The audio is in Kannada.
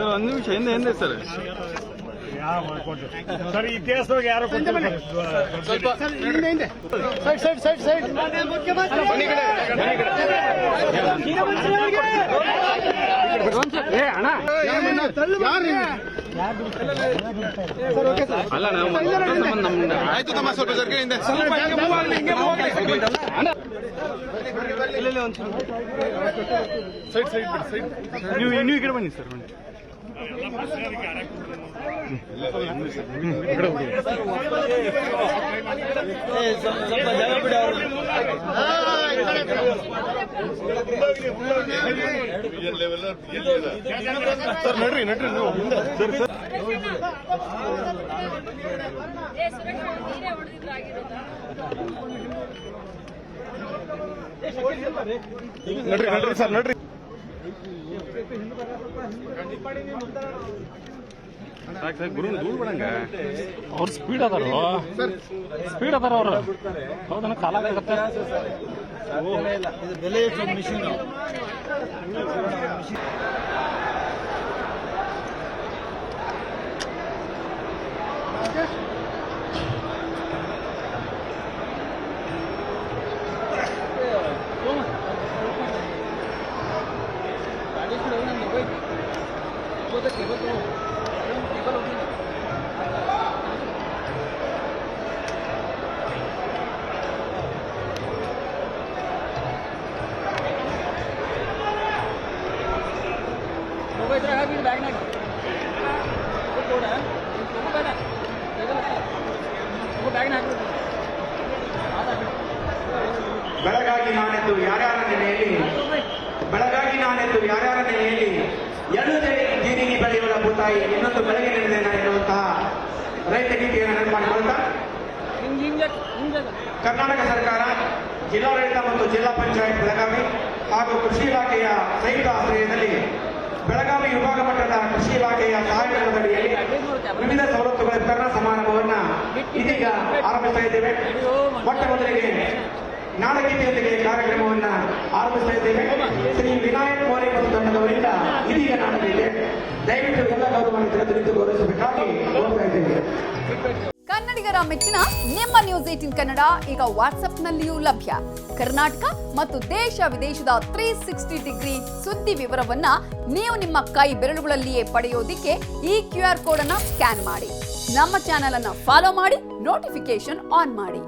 ಒಂದು ನಿಮಿಷ ಹಿಂದೆ ಸರ್ ಸರ್ ಇತಿಹಾಸವಾಗಿ ಯಾರು ಅಲ್ಲ ಆಯ್ತು ತಮ್ಮ ಸ್ವಲ್ಪ ನೀವು ಈ ಕಡೆ ಬನ್ನಿ ಸರ್ ಸರ್ ನಡ್ರಿ ನೀವು ಮುಂದೆ ನಡ್ರಿ ಸರ್ ನಡ್ರಿ ಗುರು ದೂರ ಬಿಡಂಗ ಅವ್ರ ಸ್ಪೀಡ್ ಅದಾರ ಅವ್ರು ಹೌದನ ಕಾಲ ಆಗತ್ತೆ ಬೆಲೆ ಮಿಷಿನ್ ಬೆಳಗಾಗಿ ನಾನೆಂದು ಯಾರ್ಯಾರ ನೆನೆಯಲ್ಲಿ ಎನ್ನುವುದೇ ಜೀರಿಗೆ ಬೆಳೆಯುವ ಭೂತಾಯಿ ಇನ್ನೊಂದು ಬೆಳಗ್ಗೆ ನೆನೆದೇನ ಎನ್ನುವಂತಹ ರೈತ ಗೀತೆಯನ್ನು ನೆನಪು ಮಾಡಿಕೊಳ್ತಾ ಕರ್ನಾಟಕ ಸರ್ಕಾರ ಜಿಲ್ಲಾಡಳಿತ ಮತ್ತು ಜಿಲ್ಲಾ ಪಂಚಾಯತ್ ಬೆಳಗಾವಿ ಹಾಗೂ ಕೃಷಿ ಇಲಾಖೆಯ ಸಂಯುಕ್ತ ಆಶ್ರಯದಲ್ಲಿ ಬೆಳಗಾವಿ ವಿಭಾಗ ಮಟ್ಟದ ಕೃಷಿ ಇಲಾಖೆಯ ಸಹಾಯಧನದಡಿಯಲ್ಲಿ ವಿವಿಧ ಸವಲತ್ತುಗಳ ವಿತರಣಾ ಸಮಾರಂಭವನ್ನು ಇದೀಗ ಆರಂಭಿಸ್ತಾ ಇದ್ದೇವೆ. ಮೊಟ್ಟ ಮೊದಲಿಗೆ ನಾಡಗೀತೆಯೊಂದಿಗೆ ಕಾರ್ಯಕ್ರಮವನ್ನು ಆರಂಭಿಸ್ತಾ ಇದ್ದೇವೆ. ಶ್ರೀ ವಿನಾಯಕ್ ಮೋರೆ ಮತ್ತು ತಂಡದವರಿಂದ ಇದೀಗ ನಾಡಗೀತೆ ದಯವಿಟ್ಟು ಎಲ್ಲ ಗೌರವವನ್ನು ತಿಳಿದು ಗೌರವಿಸಬೇಕಾಗಿ ಕೋರ್ತಾ ಇದ್ದೇವೆ. ಕನ್ನಡಿಗರ ಮೆಚ್ಚಿನ ನಿಮ್ಮ ನ್ಯೂಸ್ 18 ಕನ್ನಡ ಈಗ ವಾಟ್ಸ್ಆಪ್ನಲ್ಲಿಯೂ ಲಭ್ಯ. ಕರ್ನಾಟಕ ಮತ್ತು ದೇಶ ವಿದೇಶದ 360 ಡಿಗ್ರಿ ಸುದ್ದಿ ವಿವರವನ್ನ ನೀವು ನಿಮ್ಮ ಕೈ ಬೆರಳುಗಳಲ್ಲಿಯೇ ಪಡೆಯೋದಿಕ್ಕೆ ಈ QR ಕೋಡ್ ಅನ್ನು ಸ್ಕ್ಯಾನ್ ಮಾಡಿ. ನಮ್ಮ ಚಾನೆಲ್ ಅನ್ನು ಫಾಲೋ ಮಾಡಿ, ನೋಟಿಫಿಕೇಶನ್ ಆನ್ ಮಾಡಿ.